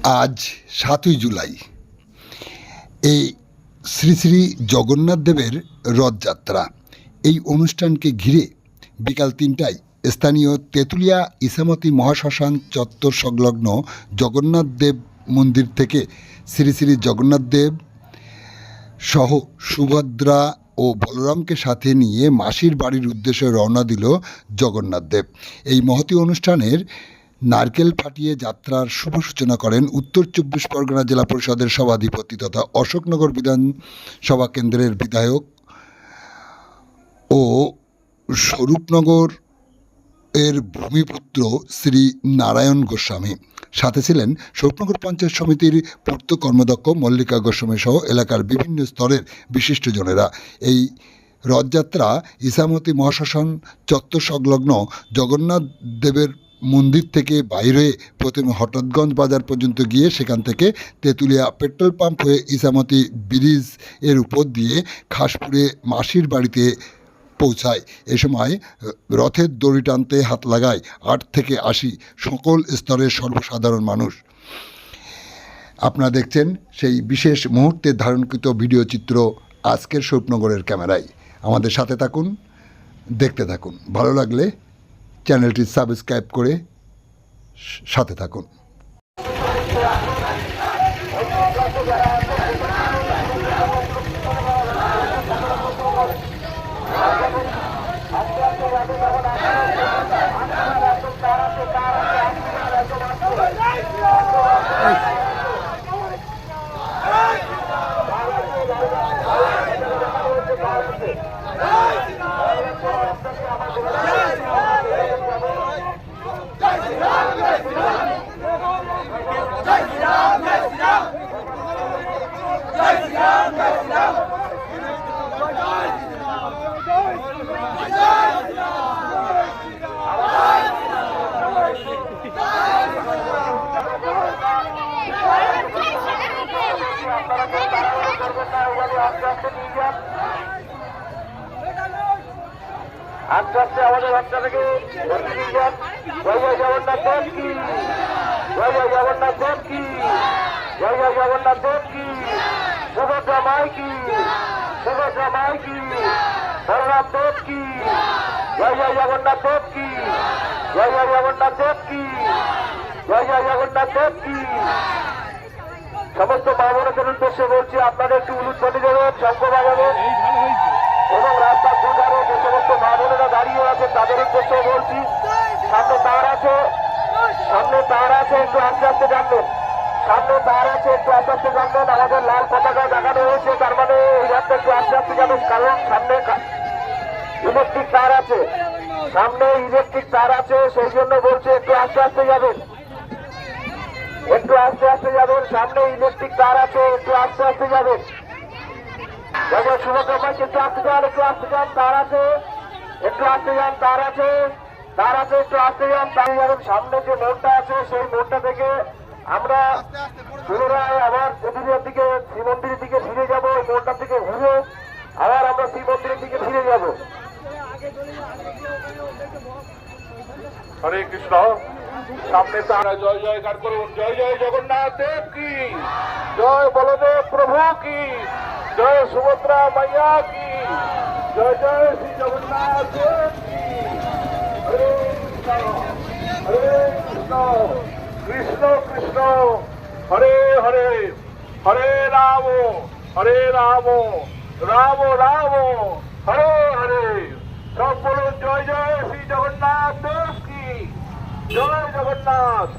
আজ ৭ই জুলাই এই শ্রী শ্রী জগন্নাথ দেবের রথযাত্রা। এই অনুষ্ঠানকে ঘিরে বিকাল ৩টায় স্থানীয় তেঁতুলিয়া ইসামতি মহাশ্মশান চত্বর সংলগ্ন জগন্নাথ দেব মন্দির থেকে শ্রী শ্রী জগন্নাথ দেব সহ সুভদ্রা ও বলরামকে সাথে নিয়ে মাসির বাড়ির উদ্দেশ্যে রওনা দিল জগন্নাথ দেব। এই মহতী অনুষ্ঠানের নারকেল ফাটিয়ে যাত্রার শুভ সূচনা করেন উত্তর ২৪ পরগনা জেলা পরিষদের সভাধিপতি তথা অশোকনগর বিধানসভা কেন্দ্রের বিধায়ক ও স্বরূপনগর এর ভূমিপুত্র শ্রী নারায়ণ গোস্বামী। সাথে ছিলেন স্বরূপনগর পঞ্চায়েত সমিতির পূর্ত কর্মদক্ষ মল্লিকা গোস্বামী সহ এলাকার বিভিন্ন স্তরের বিশিষ্টজনেরা। এই রথযাত্রা ইসামতি মহাশ্মশান চত্বর সংলগ্ন জগন্নাথ দেবের মন্দির থেকে বাইরে প্রথমে হঠাৎগঞ্জ বাজার পর্যন্ত গিয়ে সেখান থেকে তেঁতুলিয়া পেট্রোল পাম্প হয়ে ইসামতি ব্রিজ এর উপর দিয়ে খাসপুরে মাসির বাড়িতে পৌঁছায়। এ সময় রথের দড়ি টানতে হাত লাগায় ৮ থেকে ৮০ সকল স্তরের সর্বসাধারণ মানুষ। আপনারা দেখছেন সেই বিশেষ মুহূর্তে ধারণকৃত ভিডিও চিত্র আজকের স্বরূপনগরের ক্যামেরায়। আমাদের সাথে থাকুন, দেখতে থাকুন। ভালো লাগলে চ্যানেলটি সাবস্ক্রাইব করে সাথে থাকুন। আস্তে আস্তে আমাদের বাচ্চাটাকে জয় জয় জগন্নাথ দেব কি, জয় জয় জগন্নাথ দেব কি, জয় জয় জগন্নাথ দেব কি, সুভদ্রা মাই কি, সুভদ্রা মাই কি, বলরাম দেব কি, জয় জয় জগন্নাথ দেব কি, জয় জয় জগন্নাথ দেব কি, জয় জয় জগন্নাথ দেব কি। সমস্ত মা বোনদের উদ্দেশ্যে বলছি, আপনারা একটু উলুধ্বনি দেবেন, শঙ্খ বাজাবেন এবং রাস্তার দুধারে যে সমস্ত মা বোনেরা দাঁড়িয়ে আছে তাদের উদ্দেশ্যে বলছি, সামনে তার আছে, সামনে তার আছে, একটু আস্তে আস্তে জানবেন, সামনে তার আছে, একটু আস্তে আস্তে জানবেন। আমাদের লাল পতাকা দেখানো হয়েছে, তার মানে এই রাস্তা একটু আস্তে আস্তে যাবেন, কারণ সামনে ইলেকট্রিক তার আছে, সামনে ইলেকট্রিক তার আছে, সেই জন্য বলছে একটু আস্তে আস্তে যাবেন, একটু আস্তে আস্তে যাবেন, সামনে ইলেকট্রিক তার আছে, একটু আস্তে আস্তে যাবেন। সুভদ্রা মাইকে একটু আস্তে যান, একটু আস্তে যান, তার আছে, একটু আস্তে যান, তার আছে, তার আছে, একটু আস্তে যান, তার যাবেন। সামনে যে মোড়টা আছে সেই মোড়টা থেকে আমরা পুনরায় আবার মন্দিরের দিকে, শ্রীমন্দিরের দিকে ফিরে যাবো। ওই মোড়টা থেকে ঘুরে আবার আমরা শ্রীমন্দিরের দিকে ফিরে যাবো। হরে কৃষ্ণ। সামনে তারা জয় জয়কার করুন, জয় জয় জগন্নাথ দেব কি, জয় বলদেব প্রভু কি, জয় সুভদ্রা মাইয়া কি, জয় জয় শ্রী জগন্নাথ দেব কি। হরে কৃষ্ণ, হরে কৃষ্ণ, কৃষ্ণ কৃষ্ণ হরে হরে, হরে রাম, হরে রাম, রাম রাম হরে হরে। সব বলুন জয় জয় শ্রী জগন্নাথ দেব কি, জয় জগন্নাথ।